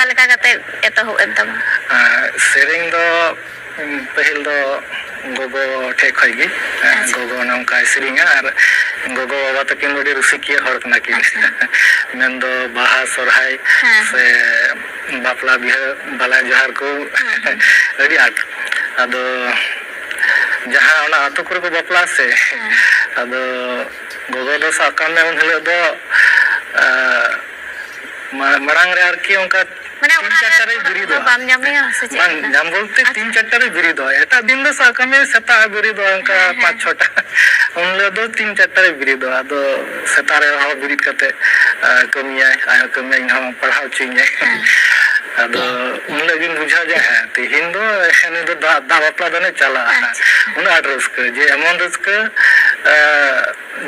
ᱚᱠᱟ ᱞᱮᱠᱟ ᱠᱟᱛᱮ ᱮᱛᱚᱦᱚᱵ ᱮᱱ ᱛᱟᱢᱟ? ᱥᱮᱨᱮᱧ ᱫᱚ ᱯᱟᱹᱦᱤᱞ ᱫᱚ ᱜᱚᱜᱚ ᱴᱷᱮᱡ ᱠᱷᱚᱡ ᱜᱮ ᱜᱚᱜᱚ ᱱᱚᱝᱠᱟᱭ ᱥᱮᱨᱮᱧᱟ ᱟᱨ ᱜᱚᱜᱚ ᱵᱟᱵᱟ ᱛᱟᱹᱠᱤᱱ ᱟᱹᱰᱤ ᱨᱩᱥᱤᱠᱤᱭᱟᱹ ᱦᱚᱲ ᱠᱟᱱᱟ ᱠᱤᱱ ᱢᱮᱱᱫᱚ ᱵᱟᱦᱟ ᱥᱚᱨᱦᱟᱭ ᱥᱮ ᱵᱟᱯᱞᱟ ᱵᱤᱦᱟᱹ ᱵᱟᱞᱟ ᱡᱚᱦᱟᱨ ᱠᱚ ᱟᱹᱰᱤ ᱟᱸᱴ ᱟᱫᱚ ᱡᱟᱦᱟᱸ ᱚᱱᱟ ᱟᱹᱛᱩ ᱠᱚᱨᱮ ᱠᱚ ᱵᱟᱯᱞᱟ ᱥᱮ ᱟᱫᱚ ᱜᱚᱜᱚ ᱫᱚ ᱥᱟᱵ ᱠᱟᱜ ᱢᱮ ᱩᱱ ᱦᱤᱞᱳᱜ ᱫᱚ ᱢᱟᱲᱟᱝ ᱨᱮ ᱟᱨᱠᱤ ᱚᱱᱠᱟ মানে তিন চারটারে বেরিয়ে বাম ᱧᱟᱢᱮᱭᱟ ᱥᱮ ᱪᱮᱫ? ᱵᱟᱝ ᱧᱟᱢ ᱵᱚᱞᱛᱮ তিন চারটারে বেরিয়ে ᱮᱴᱟᱜ ᱫᱤᱱ ᱫᱚ ᱥᱟᱵ ᱠᱟᱜ ᱢᱮ ᱥᱮᱛᱟᱜ ᱵᱮᱨᱮᱫ ᱚᱱᱠᱟ 5-6টা ᱩᱱ ᱦᱤᱞᱳᱜ ᱫᱚ 3-4ᱴᱟᱨᱮ ᱵᱮᱨᱮᱫ ᱟᱫᱚ ᱥᱮᱛᱟᱜ ᱨᱮ ᱦᱚᱸ ᱵᱮᱨᱮᱫ ᱠᱟᱛᱮ ᱠᱟᱹᱢᱤᱭᱟᱭ ᱟᱭᱳ ᱠᱟᱹᱢᱤᱭᱟᱭ ᱤᱧ ᱦᱚᱸ ᱯᱟᱲᱦᱟᱣ ᱦᱚᱪᱚᱧᱟᱭ ᱟᱫᱚ ᱩᱱ ᱦᱤᱞᱳᱜ ᱜᱤᱧ ᱵᱩᱡᱷᱟᱹᱣ ᱡᱮ ᱦᱮᱸ ᱛᱮᱦᱮᱧ ᱫᱚ ᱩᱱᱤ ᱫᱚ ᱫᱟᱜ ᱵᱟᱯᱞᱟ ᱫᱚᱞᱮ ᱪᱟᱞᱟᱜᱼᱟ ᱩᱱᱟᱹᱜ ᱟᱸᱴ ᱨᱟᱹᱥᱠᱟᱹ ᱡᱮ ᱮᱢᱚᱱ ᱨᱟᱹᱥᱠᱟᱹ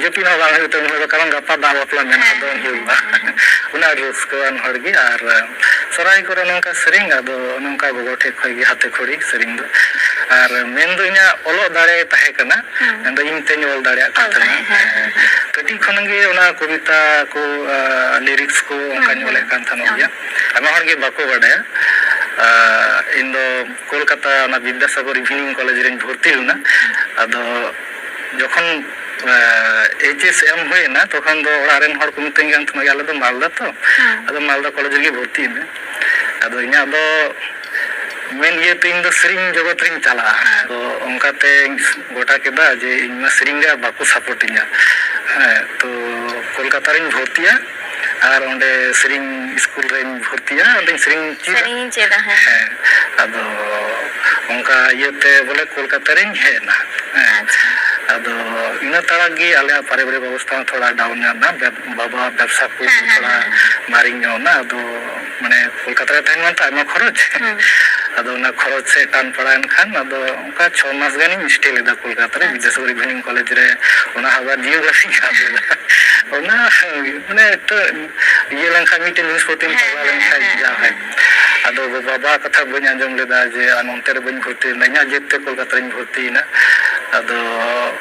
ᱡᱟᱹᱯᱤᱫ ᱦᱚᱸ ᱵᱟᱝ ᱦᱩᱭᱩᱜ ᱛᱟᱵᱚᱱᱟ ᱠᱟᱨᱚᱱ ᱜᱟᱯᱟ ᱫᱟᱜ ᱵᱟᱯᱞᱟ ᱢᱮᱱᱟᱜ ᱫᱚ ᱦᱩᱭᱩᱜᱼᱟ ᱩᱱᱟᱹᱜ ᱟᱸᱴ ᱨᱟᱹᱥᱠᱟᱹᱣᱟᱱ ᱦᱚᱲ ᱜᱮ ᱟᱨ ᱥᱚᱨᱦᱟᱭ ᱠᱚᱨᱮ ᱱᱚᱝᱠᱟ ᱥᱮᱨᱮᱧ ᱟᱫᱚ ᱱᱚᱝᱠᱟ ᱜᱚᱜᱚ ᱴᱷᱮᱡ ᱠᱷᱚᱡ ᱜᱮ ᱦᱟᱛᱮ ᱠᱷᱚᱲᱤ ᱥᱮᱨᱮᱧ ᱫᱚ ᱟᱨ ᱢᱮᱱᱫᱚ ᱤᱧᱟᱹᱜ ᱚᱞᱚᱜ ᱫᱟᱲᱮ ᱛᱟᱦᱮᱸ ᱠᱟᱱᱟ ᱢᱮᱱᱫᱚ ᱤᱧ ᱛᱮᱧ ᱚᱞ ᱫᱟᱲᱮᱭᱟᱜ ᱠᱟᱱ ᱛᱟᱦᱮᱱᱟ ᱠᱟᱹᱴᱤᱡ ᱠᱷᱚᱱ ᱜᱮ ᱚᱱᱟ ᱠᱚᱵᱤᱛᱟ ᱠᱚ ᱞᱤᱨᱤᱠᱥ ᱠᱚ ᱚᱱᱠᱟᱧ ᱚᱞᱮᱫ ᱠᱟᱱ ᱛᱟᱦᱮᱱ ᱜᱮᱭᱟ ᱟᱭᱢᱟ ᱦᱚᱲ ᱜᱮ ᱵᱟᱠᱚ ᱵᱟᱰᱟᱭᱟ ᱤᱧ ᱫᱚ ᱠᱳᱞᱠᱟᱛᱟ ᱚᱱᱟ ᱵᱤᱫᱽᱫᱟᱥᱟᱜᱚᱨ ᱤᱵᱷᱤᱱᱤᱝ ᱠᱚᱞᱮᱡᱽ ᱨᱤᱧ ᱵᱷᱚᱨᱛᱤ ᱞᱮᱱᱟ ᱟᱫᱚ ᱡᱚᱠᱷᱚᱱ এইচএস এম ᱦᱩᱭᱱᱟ ᱛᱚᱠᱷᱚᱱ ᱫᱚ ᱚᱲᱟᱜ ᱨᱮᱱ ᱦᱚᱲ ᱠᱚ ᱢᱤᱛᱟᱹᱧ ᱠᱟᱱ ᱛᱟᱦᱮᱱᱟ ᱟᱞᱮ ᱫᱚ ᱢᱟᱞᱫᱟ ᱛᱚ ᱟᱫᱚ ᱢᱟᱞᱫᱟ ᱠᱚᱞᱮᱡᱽ ᱨᱮᱜᱮ ᱵᱷᱚᱨᱛᱤ ᱢᱮ ᱟᱫᱚ ᱤᱧᱟᱹᱜ ᱫᱚ ᱢᱮᱱ ᱤᱭᱟᱹᱛᱮ ᱤᱧ ᱫᱚ ᱥᱮᱨᱮᱧ ᱡᱚᱜᱚᱛ ᱨᱤᱧ ᱪᱟᱞᱟᱜᱼᱟ ᱛᱚ ᱚᱱᱠᱟᱛᱮᱧ ᱜᱚᱴᱟ ᱠᱮᱫᱟ ᱡᱮ ᱤᱧ ᱢᱟ ᱥᱮᱨᱮᱧ ᱨᱮ ᱵᱟᱠᱚ ᱥᱟᱯᱳᱨᱴᱤᱧᱟ ᱛᱚ ᱠᱳᱞᱠᱟᱛᱟ ᱨᱤᱧ ᱵᱷᱚᱨᱛᱤᱜᱼᱟ ᱟᱨ ᱚᱸᱰे ᱥᱮᱨᱮᱧ ᱥᱠᱩᱞ ᱨᱤᱧ ᱵᱷᱚᱨᱛᱤᱜᱼᱟ ᱚᱸᱰᱮᱧ ᱥᱮᱨᱮᱧ ᱪᱮᱫᱟ ᱟᱫᱚ ᱚᱱᱠᱟ ᱤᱭᱟᱹᱛᱮ ᱵᱚᱞᱮ ᱠᱳᱞᱠᱟᱛᱟ ᱨᱤᱧ ᱦᱮᱡ ᱮᱱᱟ ᱟᱫᱚ ᱤᱱᱟᱹ ᱛᱟᱲᱟ ᱜᱮ ᱟᱞᱮᱭᱟᱜ ᱯᱟরিবারিক অবস্থা থোড়া ডাউন ᱧᱚᱜ ᱮᱱᱟ ᱵᱟᱵᱟ ᱵᱮᱵᱥᱟ ᱠᱚ ᱛᱷᱚᱲᱟ ᱢᱟᱨᱤᱧ ᱧᱚᱜ ᱮᱱᱟ ᱟᱫᱚ ᱢᱟᱱᱮ ᱠᱳᱞᱠᱟতা ᱨᱮ ᱛᱟᱦᱮᱱ ᱢᱟᱱᱛᱮ ᱟᱭᱢᱟ ᱠᱷᱚᱨᱚᱪ ᱟᱫᱚ ᱚᱱᱟ ᱠᱷᱚᱨᱚᱪ ᱥᱮ ᱴᱟᱱ ᱯᱟᱲᱟᱣᱮᱱ ᱠᱷᱟᱱ ᱟᱫᱚ ᱚᱱᱠᱟ 6 ᱢᱟᱥ ᱜᱟᱱᱤᱧ ᱥᱴᱮ ᱞᱮᱫᱟ ᱠᱳᱞᱠᱟতা ᱨᱮ ᱵᱤᱫᱽᱫᱟᱥᱟᱜᱚᱨ ᱤᱵᱷᱤᱱᱤᱝ ᱠᱚᱞᱮᱡᱽ ᱨᱮ ᱚᱱᱟ ᱟᱵᱟᱨ ᱡᱤওগ্রাফি ᱚᱱᱟ ᱢᱟᱱᱮ ᱛᱚ ᱤᱭᱟᱹ ᱞᱮᱱᱠᱷᱟᱱ ᱢᱤᱫᱴᱮᱱ ᱡᱤᱱᱤᱥ ᱯᱚᱛᱤᱧ ᱯᱟᱲᱟᱣ ᱞᱮᱱᱠᱷᱟᱱ ᱡᱟᱦᱟᱸ ᱟᱫᱚ ᱵᱟᱵᱟ ᱠᱟᱛᱷᱟ ᱵᱟᱹᱧ ᱟᱸᱡᱚᱢ ᱞᱮᱫᱟ ᱡᱮ ᱱᱚᱱᱛᱮ ᱨᱮ ᱵᱟᱹᱧ ᱵᱷᱚᱨᱛᱤᱭᱮᱱᱟ ᱤᱧᱟᱹᱜ ᱡᱮᱛᱮ ᱠᱳᱞᱠᱟতা ᱨᱤᱧ ᱵᱷᱚᱨᱛᱤᱭᱮᱱᱟ ᱟᱫᱚ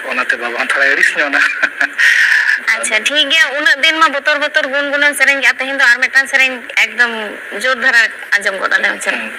ᱚᱱᱟᱛᱮ ᱵᱟᱵᱟ ᱦᱚᱸ ᱛᱷᱚᱲᱟ ᱟᱹᱲᱤᱥ ᱧᱚᱜ ᱮᱱᱟ আচ্ছা ঠিক গᱮᱭᱟ ᱩᱱᱟᱹᱜ ᱫᱤᱱ ᱢᱟ ᱵᱚᱛᱚᱨ ᱵᱚᱛᱚᱨ ᱜᱩᱱᱜᱩᱱᱮᱢ ᱥᱮᱨᱮᱧ ᱜᱮᱭᱟ ᱛᱮᱦᱮᱧ ᱫᱚ ᱟᱨ ᱢᱤᱫᱴᱟᱝ ᱥᱮᱨᱮᱧ ᱮᱠᱫᱚᱢ ᱡᱳᱨ ᱫᱷᱟᱨᱟ ᱟᱸᱡᱚᱢ ᱜᱚᱫ ᱟᱞᱮ ᱥᱮᱨᱮᱧ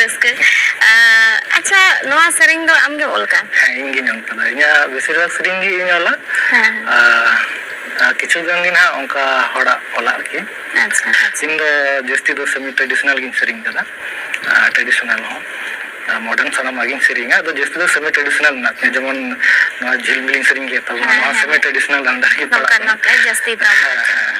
ᱨᱟᱹᱥᱠᱟᱹ ᱟᱪᱪᱷᱟ ᱱᱚᱣᱟ ᱥᱮᱨᱮᱧ ᱫᱚ ᱟᱢ ᱜᱮᱢ ᱚᱞ ᱠᱟᱜᱼᱟ? ᱦᱮᱸ ᱤᱧ ᱜᱤᱧ ᱚᱞ ᱠᱟᱫᱟ, ᱤᱧᱟᱹᱜ ᱵᱮᱥᱤᱨ ᱵᱷᱟᱜ ᱥᱮᱨᱮᱧ ᱜᱮ ᱤᱧ ᱚᱞᱟ᱾ ᱦᱮᱸ ᱠᱤᱪᱷᱩ ᱜᱟᱱ ᱜᱮ ᱱᱟᱦᱟᱜ ᱚᱱᱠᱟ ᱦᱚᱲᱟᱜ ᱚᱞᱟᱜ ᱟᱨᱠᱤ᱾ ᱟᱪᱪᱷᱟ ᱤᱧ ᱫᱚ ᱡᱟᱹᱥᱛᱤ ᱫᱚ ᱥᱮᱢᱤ ᱴᱨᱟᱰᱤᱥᱚনাᱞ ᱜᱤᱧ ᱥᱮᱨᱮᱧ ᱠᱟᱫᱟ, ᱴᱨᱟᱰᱤᱥᱚনাᱞ ᱦᱚᱸ ᱢᱚᱰᱟর্ন ᱥᱟᱱᱟᱢᱟᱜ ᱜᱤᱧ ᱥᱮᱨᱮᱧᱟ, ᱟᱫᱚ ᱡᱟᱹᱥᱛᱤ ᱫᱚ ᱥᱮᱢᱤ ᱴᱨᱟᱰᱤᱥᱚনাল ᱢᱮᱱᱟᱜ ᱛᱤᱧᱟ, ᱡᱮᱢᱚᱱ ᱱᱚᱣᱟ ᱡᱷᱤᱞᱢᱤᱞᱤᱧ ᱥᱮᱨᱮᱧ ᱜᱮᱭᱟ ᱛᱟᱵᱚᱱᱟ, ᱱᱚᱣᱟ ᱥᱮᱢᱤ ᱴᱨᱟᱰᱤᱥᱚনাল ᱟᱱᱰᱟᱨ ᱜᱮ ᱯᱟᱲᱟᱜ ᱱᱚᱝᱠᱟ ᱠᱟᱱᱟ᱾ ᱱᱚᱝᱠᱟ ᱡᱟᱹᱥᱛᱤ ᱫᱚ ᱦᱮᱸ ᱦᱮᱸ